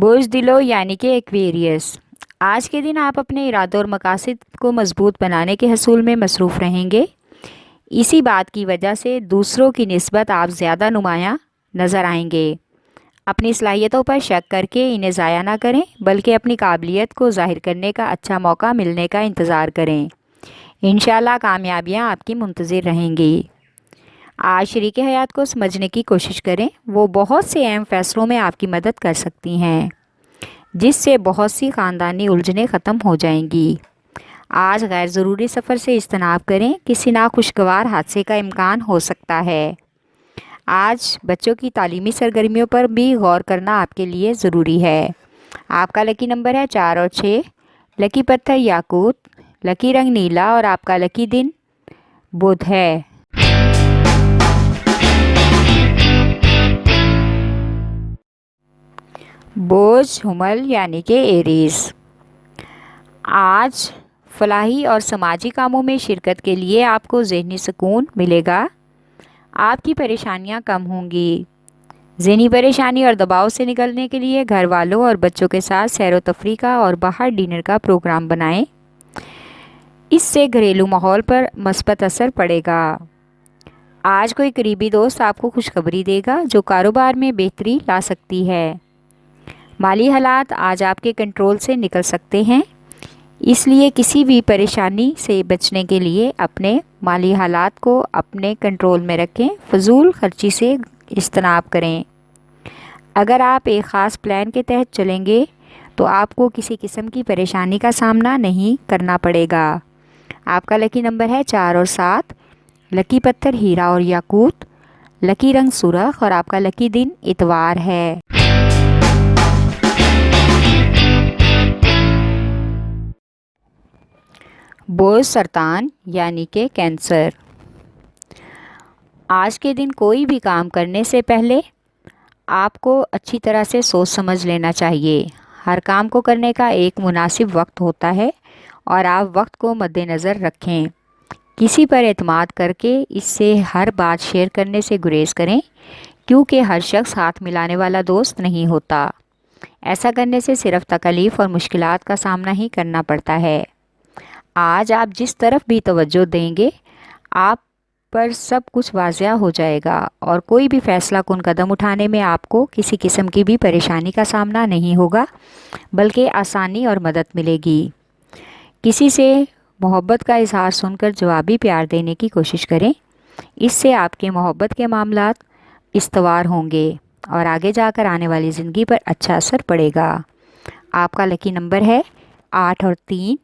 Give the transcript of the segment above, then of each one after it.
बोझ दिलो यानी कि एक्वेरियस। आज के दिन आप अपने इरादों और मकासद को मजबूत बनाने के हसूल में मसरूफ़ रहेंगे। इसी बात की वजह से दूसरों की निस्बत आप ज़्यादा नुमायाँ नज़र आएंगे। अपनी सलाहियतों पर शक करके इन्हें ज़ाया ना करें, बल्कि अपनी काबिलियत को ज़ाहिर करने का अच्छा मौका मिलने का इंतज़ार करें। इंशाल्लाह कामयाबियाँ आपकी मुंतज़िर रहेंगी। आज शरीक हयात को समझने की कोशिश करें, वो बहुत से अहम फैसलों में आपकी मदद कर सकती हैं, जिससे बहुत सी ख़ानदानी उलझनें ख़त्म हो जाएंगी। आज गैर ज़रूरी सफ़र से इज्तनाब करें, किसी नाखुशगवार हादसे का इम्कान हो सकता है। आज बच्चों की तालीमी सरगर्मियों पर भी गौर करना आपके लिए ज़रूरी है। आपका लकी नंबर है 4 और 6। लकी पत्थर याकूत, लकी रंग नीला और आपका लकी दिन बुध है। बोझ हुमल यानी कि एरीज। आज फलाही और समाजी कामों में शिरकत के लिए आपको ज़हनी सुकून मिलेगा। आपकी परेशानियां कम होंगी। ज़हनी परेशानी और दबाव से निकलने के लिए घर वालों और बच्चों के साथ सैर व तफरीह का और बाहर डिनर का प्रोग्राम बनाएं। इससे घरेलू माहौल पर मस्बत असर पड़ेगा। आज कोई करीबी दोस्त आपको खुशखबरी देगा जो कारोबार में बेहतरी ला सकती है। माली हालात आज आपके कंट्रोल से निकल सकते हैं, इसलिए किसी भी परेशानी से बचने के लिए अपने माली हालात को अपने कंट्रोल में रखें। फजूल खर्ची से इज्तनाब करें। अगर आप एक ख़ास प्लान के तहत चलेंगे तो आपको किसी किस्म की परेशानी का सामना नहीं करना पड़ेगा। आपका लकी नंबर है 4 और 7। लकी पत्थर हीरा और याकूत, लकी रंग सुर्ख और आपका लकी दिन इतवार है। बोझ सरतान यानी कि कैंसर। आज के दिन कोई भी काम करने से पहले आपको अच्छी तरह से सोच समझ लेना चाहिए। हर काम को करने का एक मुनासिब वक्त होता है और आप वक्त को मद्देनज़र रखें। किसी पर एतमाद करके इससे हर बात शेयर करने से गुरेज करें, क्योंकि हर शख्स हाथ मिलाने वाला दोस्त नहीं होता। ऐसा करने से सिर्फ तकलीफ़ और मुश्किलात का सामना ही करना पड़ता है। आज आप जिस तरफ भी तवज्जो देंगे, आप पर सब कुछ वाज़िया हो जाएगा और कोई भी फ़ैसला कुन कदम उठाने में आपको किसी किस्म की भी परेशानी का सामना नहीं होगा, बल्कि आसानी और मदद मिलेगी। किसी से मोहब्बत का इजहार सुनकर जवाबी प्यार देने की कोशिश करें। इससे आपके मोहब्बत के मामलात इस्तवार होंगे और आगे जाकर आने वाली ज़िंदगी पर अच्छा असर पड़ेगा। आपका लकी नंबर है 8 और 3।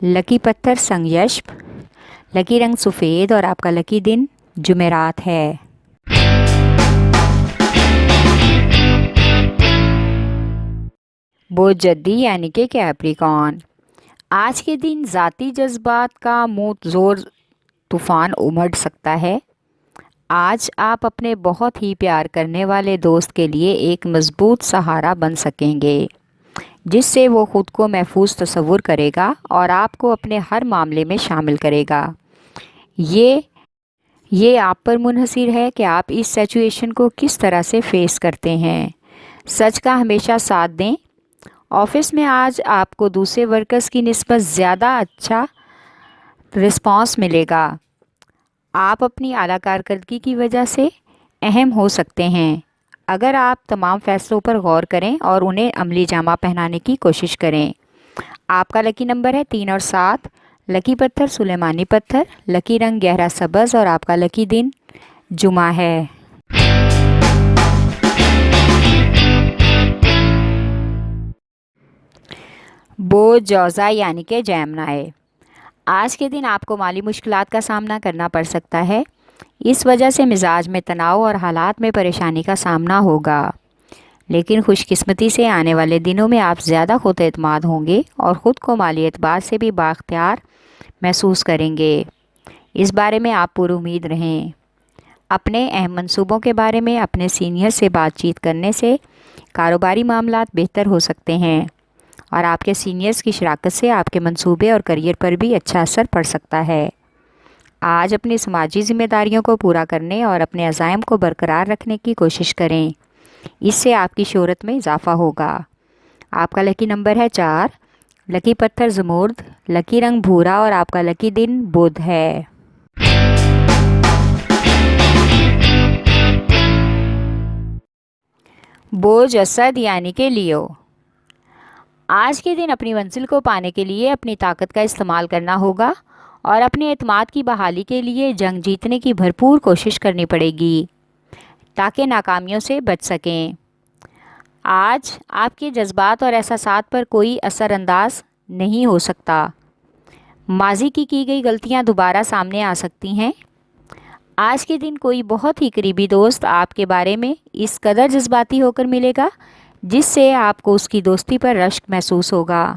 लकी पत्थर संयश्प, लकी रंग सफ़ेद और आपका लकी दिन जुमेरात है। बोझ जद्दी यानी कि कैप्रिकॉर्न। आज के दिन ज़ाती जज्बात का मुँह ज़ोर तूफ़ान उमड़ सकता है। आज आप अपने बहुत ही प्यार करने वाले दोस्त के लिए एक मज़बूत सहारा बन सकेंगे, जिससे वो ख़ुद को महफूज तस्वुर करेगा और आपको अपने हर मामले में शामिल करेगा। ये आप पर मुनहसिर है कि आप इस सिचुएशन को किस तरह से फेस करते हैं। सच का हमेशा साथ दें। ऑफिस में आज आपको दूसरे वर्कर्स की निस्बत ज़्यादा अच्छा रिस्पांस मिलेगा। आप अपनी आला कारकर्दगी की वजह से अहम हो सकते हैं। अगर आप तमाम फैसलों पर गौर करें और उन्हें अमली जामा पहनाने की कोशिश करें। आपका लकी नंबर है 3 और 7। लकी पत्थर सुलेमानी पत्थर, लकी रंग गहरा सब्ज़ और आपका लकी दिन जुमा है। बोझ जौज़ा यानी कि जैमनाए। आज के दिन आपको माली मुश्किलात का सामना करना पड़ सकता है। इस वजह से मिजाज में तनाव और हालात में परेशानी का सामना होगा, लेकिन खुशकिस्मती से आने वाले दिनों में आप ज़्यादा खुद एतमाद होंगे और ख़ुद को माली एतबार से भी बाख्तियार महसूस करेंगे। इस बारे में आप पुरुमीद रहें। अपने अहम मंसूबों के बारे में अपने सीनियर से बातचीत करने से कारोबारी मामलात बेहतर हो सकते हैं और आपके सीनियर्स की शराकत से आपके मंसूबे और करियर पर भी अच्छा असर पड़ सकता है। आज अपनी समाजी ज़िम्मेदारियों को पूरा करने और अपने अज़ाइम को बरकरार रखने की कोशिश करें। इससे आपकी शोहरत में इजाफ़ा होगा। آپ کا لکی نمبر ہے 4، لکی پتھر زمرد، لکی رنگ بھورا اور آپ کا لکی دن بدھ ہے۔ بوجھ اسد یعنی کہ لیو، آج کے دن اپنی منزل کو پانے کے لیے اپنی طاقت کا استعمال کرنا ہوگا اور اپنے اعتماد کی بحالی کے لیے جنگ جیتنے کی بھرپور کوشش کرنی پڑے گی تاکہ ناکامیوں سے بچ سکیں۔ آج آپ کے جذبات اور احساسات پر کوئی اثر انداز نہیں ہو سکتا۔ ماضی کی گئی غلطیاں دوبارہ سامنے آ سکتی ہیں۔ آج کے دن کوئی بہت ہی قریبی دوست آپ کے بارے میں اس قدر جذباتی ہو کر ملے گا جس سے آپ کو اس کی دوستی پر رشک محسوس ہوگا۔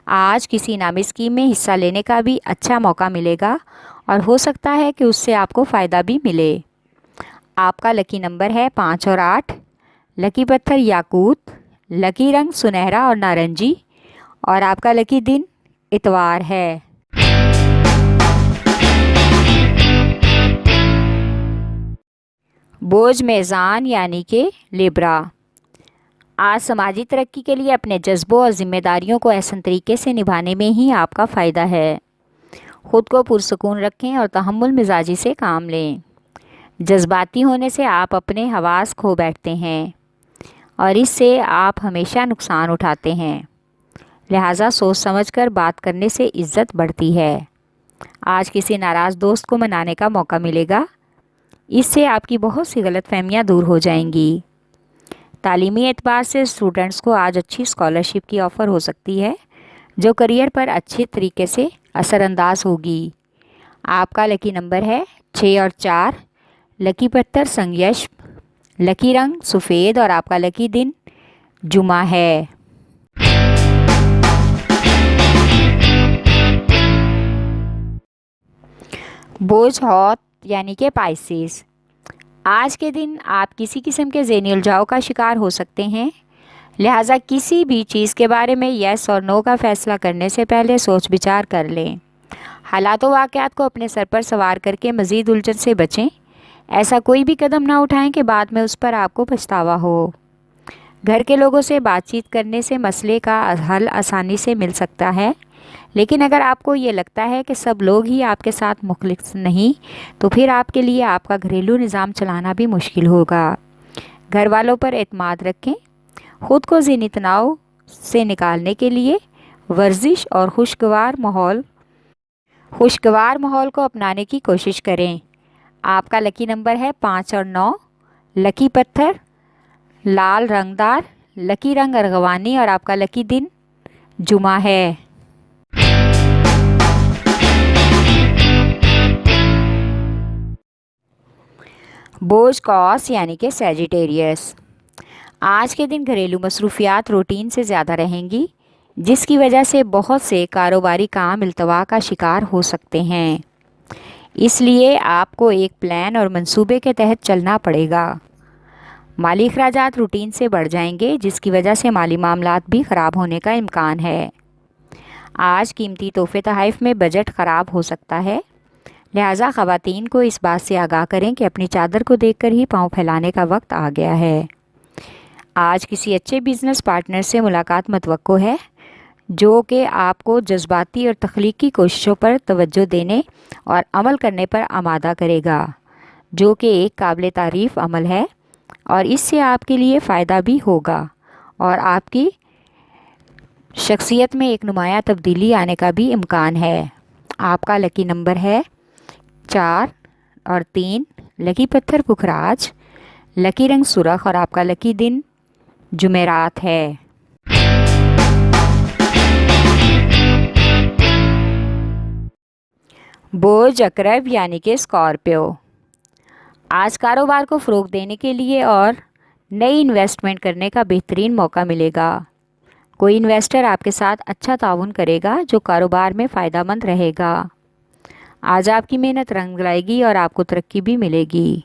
آج کسی نامی اسکیم میں حصہ لینے کا بھی اچھا موقع ملے گا اور ہو سکتا ہے کہ اس سے آپ کو فائدہ بھی ملے۔ آپ کا لکی نمبر ہے 5 اور 8، لکی پتھر یاقوت، لکی رنگ سنہرا اور نارنجی اور آپ کا لکی دن اتوار ہے۔ بوجھ میزان یعنی کہ لیبرا، آج سماجی ترقی کے لیے اپنے جذبوں اور ذمہ داریوں کو احسن طریقے سے نبھانے میں ہی آپ کا فائدہ ہے۔ خود کو پرسکون رکھیں اور تحمل مزاجی سے کام لیں۔ جذباتی ہونے سے آپ اپنے حواس کھو بیٹھتے ہیں اور اس سے آپ ہمیشہ نقصان اٹھاتے ہیں، لہٰذا سوچ سمجھ کر بات کرنے سے عزت بڑھتی ہے۔ آج کسی ناراض دوست کو منانے کا موقع ملے گا، اس سے آپ کی بہت سی غلط فہمیاں دور ہو جائیں گی۔ تعلیمی اعتبار سے اسٹوڈنٹس کو آج اچھی اسکالرشپ کی آفر ہو سکتی ہے جو کریئر پر اچھے طریقے سے اثر انداز ہوگی۔ آپ کا لکی نمبر ہے 6 اور 4، لکی پتھر سنگیشم، لکی رنگ سفید اور آپ کا لکی دن جمعہ ہے۔ بوجھ حوت یعنی کہ پائسیز، آج کے دن آپ کسی قسم کے ذہنی الجھاؤ کا شکار ہو سکتے ہیں، لہٰذا کسی بھی چیز کے بارے میں یس اور نو کا فیصلہ کرنے سے پہلے سوچ بچار کر لیں۔ حالات و واقعات کو اپنے سر پر سوار کر کے مزید الجھن سے بچیں، ایسا کوئی بھی قدم نہ اٹھائیں کہ بعد میں اس پر آپ کو پچھتاوا ہو۔ گھر کے لوگوں سے بات چیت کرنے سے مسئلے کا حل آسانی سے مل سکتا ہے، لیکن اگر آپ کو یہ لگتا ہے کہ سب لوگ ہی آپ کے ساتھ مخلص نہیں تو پھر آپ کے لیے آپ کا گھریلو نظام چلانا بھی مشکل ہوگا۔ گھر والوں پر اعتماد رکھیں، خود کو ذہنی تناؤ سے نکالنے کے لیے ورزش اور خوشگوار ماحول کو اپنانے کی کوشش کریں۔ آپ کا لکی نمبر ہے 5 اور 9، لکی پتھر لال رنگدار، لکی رنگ ارغوانی اور آپ کا لکی دن جمعہ ہے۔ بوجھ قوس یعنی کہ سیجیٹیریس، آج کے دن گھریلو مصروفیات روٹین سے زیادہ رہیں گی جس کی وجہ سے بہت سے کاروباری کام التوا کا شکار ہو سکتے ہیں، اس لیے آپ کو ایک پلان اور منصوبے کے تحت چلنا پڑے گا۔ مالی اخراجات روٹین سے بڑھ جائیں گے جس کی وجہ سے مالی معاملات بھی خراب ہونے کا امکان ہے۔ آج قیمتی تحفے تحائف میں بجٹ خراب ہو سکتا ہے، لہٰذا خواتین کو اس بات سے آگاہ کریں کہ اپنی چادر کو دیکھ کر ہی پاؤں پھیلانے کا وقت آ گیا ہے۔ آج کسی اچھے بزنس پارٹنر سے ملاقات متوقع ہے جو کہ آپ کو جذباتی اور تخلیقی کوششوں پر توجہ دینے اور عمل کرنے پر آمادہ کرے گا، جو کہ ایک قابل تعریف عمل ہے اور اس سے آپ کے لیے فائدہ بھی ہوگا اور آپ کی شخصیت میں ایک نمایاں تبدیلی آنے کا بھی امکان ہے۔ آپ کا لکی نمبر ہے 4 اور 3، لکی پتھر پکھراج، لکی رنگ سرخ اور آپ کا لکی دن جمعرات ہے۔ بوجھ عقرب یعنی کہ اسکارپیو، آج کاروبار کو فروغ دینے کے لیے اور نئی انویسٹمنٹ کرنے کا بہترین موقع ملے گا۔ کوئی انویسٹر آپ کے ساتھ اچھا تعاون کرے گا جو کاروبار میں فائدہ مند رہے گا۔ آج آپ کی محنت رنگ لائے گی اور آپ کو ترقی بھی ملے گی۔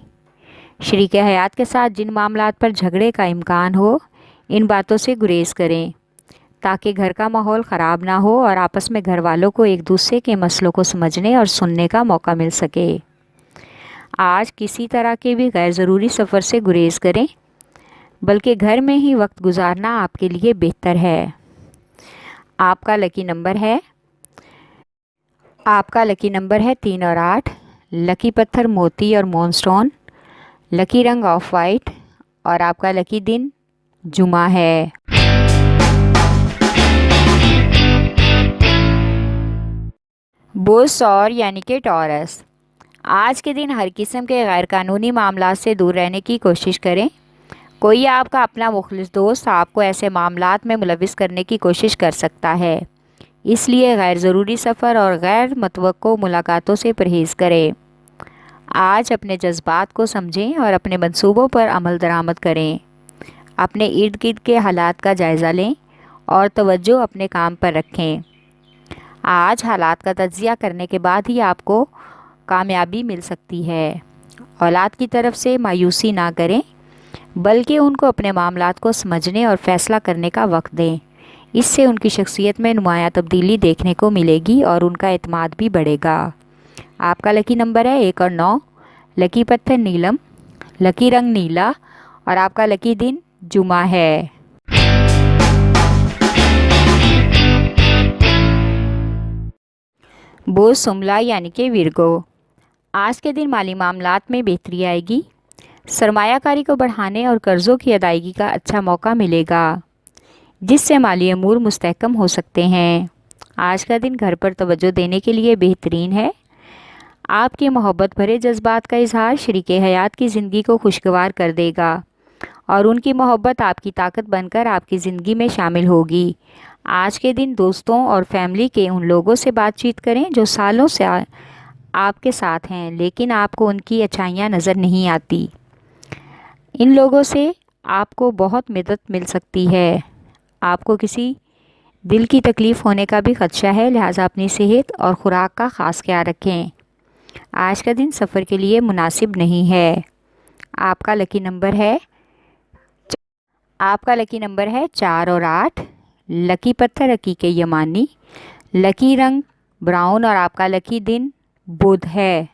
شریک حیات کے ساتھ جن معاملات پر جھگڑے کا امکان ہو ان باتوں سے گریز کریں تاکہ گھر کا ماحول خراب نہ ہو اور آپس میں گھر والوں کو ایک دوسرے کے مسئلوں کو سمجھنے اور سننے کا موقع مل سکے۔ آج کسی طرح کے بھی غیر ضروری سفر سے گریز کریں बल्कि घर में ही वक्त गुजारना आपके लिए बेहतर है। आपका लकी नंबर है 3 और 8। लकी पत्थर मोती और मूनस्टोन। लकी रंग ऑफ वाइट और आपका लकी दिन जुमा है। बुध और यानी कि टॉरस, आज के दिन हर किस्म के गैर कानूनी मामलात से दूर रहने की कोशिश करें। कोई आपका अपना मुखलिस दोस्त आपको ऐसे मामलात में मुलविस करने की कोशिश कर सकता है, इसलिए गैर ज़रूरी सफ़र और गैर मुतवक्को मुलाकातों से परहेज़ करें। आज अपने जज्बात को समझें और अपने मंसूबों पर अमल दरामद करें। अपने इर्द गिर्द के हालात का जायज़ा लें और तवज्जो अपने काम पर रखें। आज हालात का तज्ज़िया करने के बाद ही आपको कामयाबी मिल सकती है। औलाद की तरफ से मायूसी ना करें, बल्कि उनको अपने मामलात को समझने और फ़ैसला करने का वक्त दें। इससे उनकी शख्सियत में नुमायाँ तब्दीली देखने को मिलेगी और उनका एतमाद भी बढ़ेगा। आपका लकी नंबर है 1 और 9। लकी पत्थर नीलम। लकी रंग नीला और आपका लकी दिन जुमा है। बुध सुमला यानी कि विरगो, आज के दिन माली मामलात में बेहतरी आएगी। सरमायाकारी को बढ़ाने और कर्ज़ों की अदायगी का अच्छा मौका मिलेगा, जिससे माली अमूर मुस्तहकम हो सकते हैं। आज का दिन घर पर तवज्जो देने के लिए बेहतरीन है। आपकी मोहब्बत भरे जज्बात का इजहार शरीके हयात की ज़िंदगी को खुशगवार कर देगा और उनकी मोहब्बत आपकी ताकत बनकर आपकी ज़िंदगी में शामिल होगी। आज के दिन दोस्तों और फैमिली के उन लोगों से बातचीत करें जो सालों से आपके साथ हैं, लेकिन आपको उनकी अच्छाइयाँ नज़र नहीं आती। इन लोगों से आपको बहुत मदद मिल सकती है। आपको किसी दिल की तकलीफ़ होने का भी ख़दशा है, लिहाजा अपनी सेहत और ख़ुराक का ख़ास ख्याल रखें। आज का दिन सफ़र के लिए मुनासिब नहीं है। आपका लकी नंबर है 4 और 8। लकी पत्थर हकीके यमानी। लकी रंग ब्राउन और आपका लकी दिन बुध है।